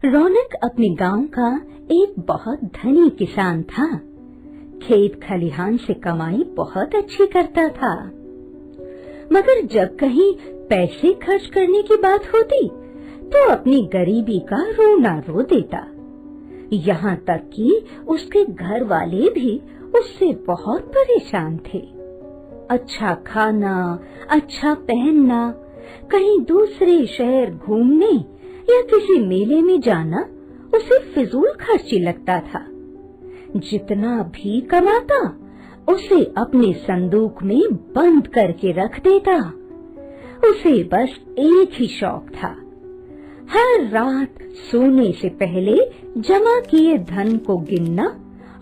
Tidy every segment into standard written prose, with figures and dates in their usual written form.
रौनक अपने गांव का एक बहुत धनी किसान था। खेत खलिहान से कमाई बहुत अच्छी करता था, मगर जब कहीं पैसे खर्च करने की बात होती तो अपनी गरीबी का रोना रो देता। यहाँ तक कि उसके घर वाले भी उससे बहुत परेशान थे। अच्छा खाना, अच्छा पहनना, कहीं दूसरे शहर घूमने या किसी मेले में जाना उसे फिजूल खर्ची लगता था। जितना भी कमाता उसे अपने संदूक में बंद करके रख देता। उसे बस एक ही शौक था, हर रात सोने से पहले जमा किए धन को गिनना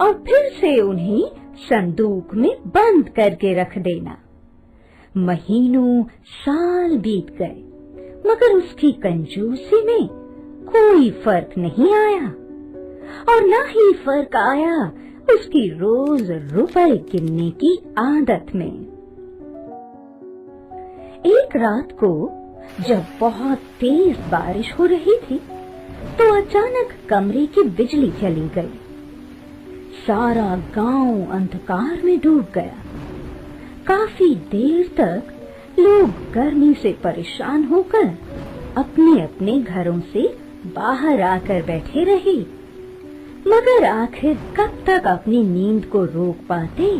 और फिर से उन्हें संदूक में बंद करके रख देना। महीनों साल बीत गए, मगर उसकी कंजूसी में कोई फर्क नहीं आया और न ही फर्क आया उसकी रोज रुपए गिनने की आदत में। एक रात को जब बहुत तेज बारिश हो रही थी तो अचानक कमरे की बिजली चली गई। सारा गांव अंधकार में डूब गया। काफी देर तक लोग गर्मी से परेशान होकर अपने अपने घरों से बाहर आकर बैठे रहे, मगर आखिर कब तक अपनी नींद को रोक पाते।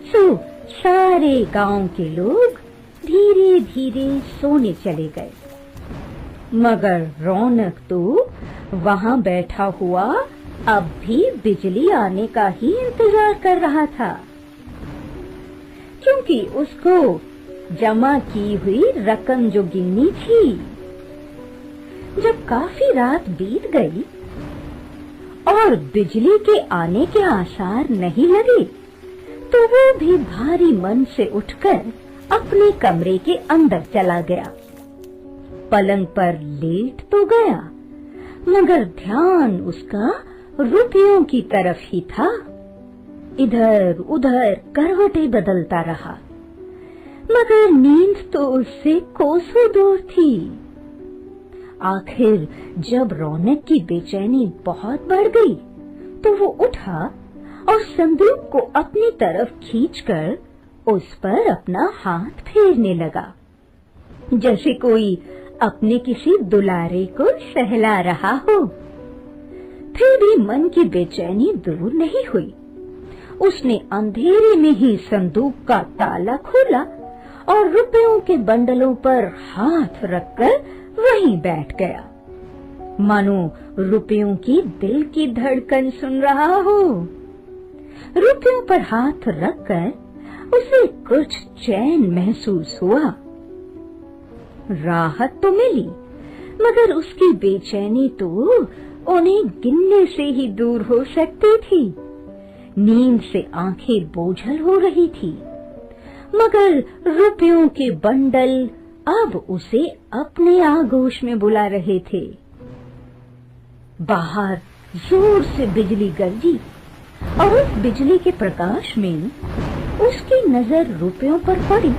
सो सारे गांव के लोग धीरे धीरे सोने चले गए, मगर रौनक तो वहां बैठा हुआ अब भी बिजली आने का ही इंतजार कर रहा था, क्योंकि उसको जमा की हुई रकम जो गिननी थी। जब काफी रात बीत गई और बिजली के आने के आसार नहीं लगे तो वो भी भारी मन से उठकर अपने कमरे के अंदर चला गया। पलंग पर लेट तो गया, मगर ध्यान उसका रुपयों की तरफ ही था। इधर उधर करवटें बदलता रहा, मगर नींद तो उससे कोसों दूर थी। आखिर जब रौनक की बेचैनी बहुत बढ़ गई तो वो उठा और संदूक को अपनी तरफ खींचकर उस पर अपना हाथ फेरने लगा, जैसे कोई अपने किसी दुलारे को सहला रहा हो। फिर भी मन की बेचैनी दूर नहीं हुई। उसने अंधेरे में ही संदूक का ताला खोला और रुपयों के बंडलों पर हाथ रखकर वहीं बैठ गया, मानो रुपयों की दिल की धड़कन सुन रहा हो। रुपयों पर हाथ रखकर उसे कुछ चैन महसूस हुआ। राहत तो मिली, मगर उसकी बेचैनी तो उन्हें गिनने से ही दूर हो सकती थी। नींद से आंखें बोझल हो रही थी, मगर रुपयों के बंडल अब उसे अपने आगोश में बुला रहे थे। बाहर जोर से बिजली गरजी और उस बिजली के प्रकाश में उसकी नजर रुपयों पर पड़ी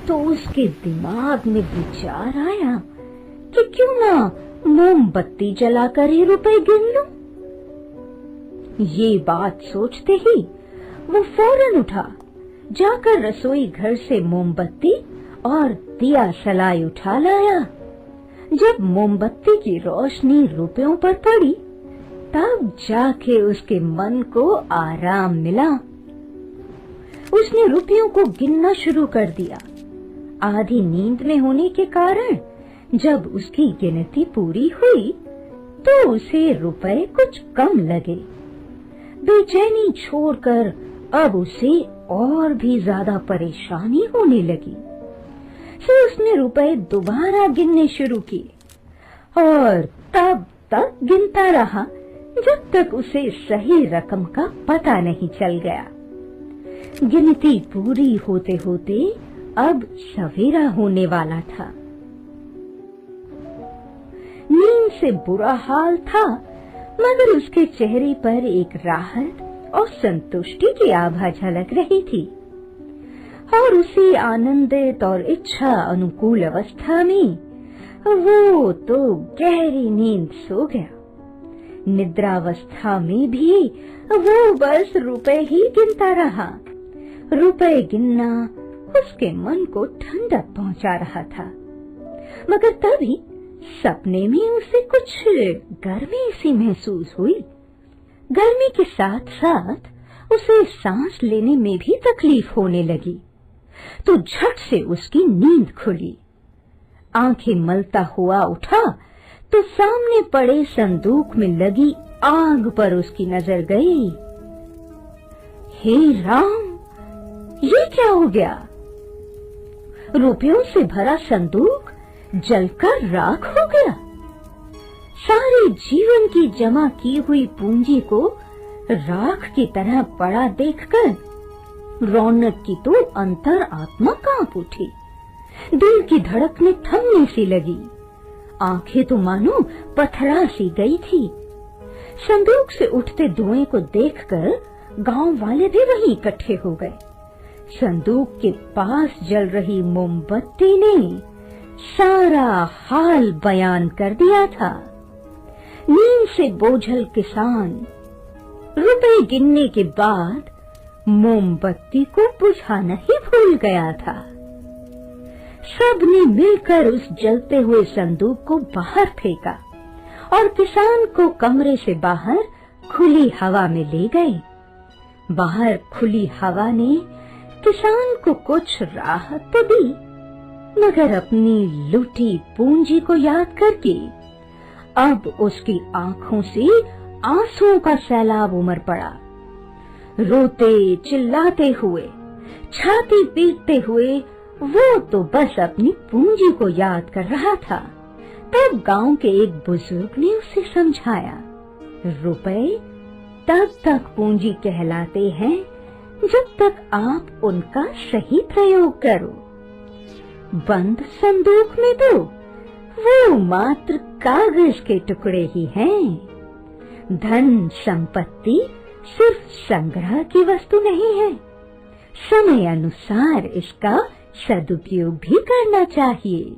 तो उसके दिमाग में विचार आया कि क्यों ना मोमबत्ती जलाकर ही रुपए गिन लूं। ये बात सोचते ही वो फौरन उठा, जाकर रसोई घर से मोमबत्ती और दिया सलाई उठा लाया। जब मोमबत्ती की रोशनी रुपयों पर पड़ी तब जाके उसके मन को आराम मिला। उसने रुपयों को गिनना शुरू कर दिया। आधी नींद में होने के कारण जब उसकी गिनती पूरी हुई तो उसे रुपए कुछ कम लगे। बेचैनी छोड़कर अब उसे और भी ज्यादा परेशानी होने लगी। फिर उसने रुपए दोबारा गिनने शुरू किए और तब तक गिनता रहा जब तक उसे सही रकम का पता नहीं चल गया। गिनती पूरी होते होते अब सवेरा होने वाला था। नींद से बुरा हाल था, मगर उसके चेहरे पर एक राहत और संतुष्टि की आभा झलक रही थी और उसी आनंदित और इच्छा अनुकूल अवस्था में वो तो गहरी नींद सो गया। निद्रावस्था में भी वो बस रुपए ही गिनता रहा। रुपए गिनना उसके मन को ठंडक पहुंचा रहा था। मगर तभी सपने में उसे कुछ गर्मी सी महसूस हुई। गर्मी के साथ साथ उसे सांस लेने में भी तकलीफ होने लगी। तो झट से उसकी नींद खुली। आंखें मलता हुआ उठा तो सामने पड़े संदूक में लगी आग पर उसकी नजर गई। हे राम, ये क्या हो गया? रुपयों से भरा संदूक जलकर राख हो गया। सारे जीवन की जमा की हुई पूंजी को राख की तरह पड़ा देखकर रौनक की तो अंतर आत्मा कांप उठी। दिल की धड़कनें थमने सी लगी। आंखें तो मानो पथरा सी गई थी। संदूक से उठते धुएं को देखकर गांव वाले भी वहीं इकट्ठे हो गए। संदूक के पास जल रही मोमबत्ती ने सारा हाल बयान कर दिया था। नींद से बोझल किसान रुपए गिनने के बाद मोमबत्ती को बुझाना ही भूल गया था। सबने मिलकर उस जलते हुए संदूक को बाहर फेंका और किसान को कमरे से बाहर खुली हवा में ले गए। बाहर खुली हवा ने किसान को कुछ राहत तो दी, मगर अपनी लूटी पूंजी को याद करके अब उसकी आंखों से आंसुओं का सैलाब उमड़ पड़ा। रोते चिल्लाते हुए, छाती पीटते हुए वो तो बस अपनी पूंजी को याद कर रहा था। तब गांव के एक बुजुर्ग ने उसे समझाया, रुपए तब तक पूंजी कहलाते हैं जब तक आप उनका सही प्रयोग करो। बंद संदूक में तो वो मात्र कागज के टुकड़े ही हैं। धन संपत्ति सिर्फ संग्रह की वस्तु नहीं है, समय अनुसार इसका सदुपयोग भी करना चाहिए।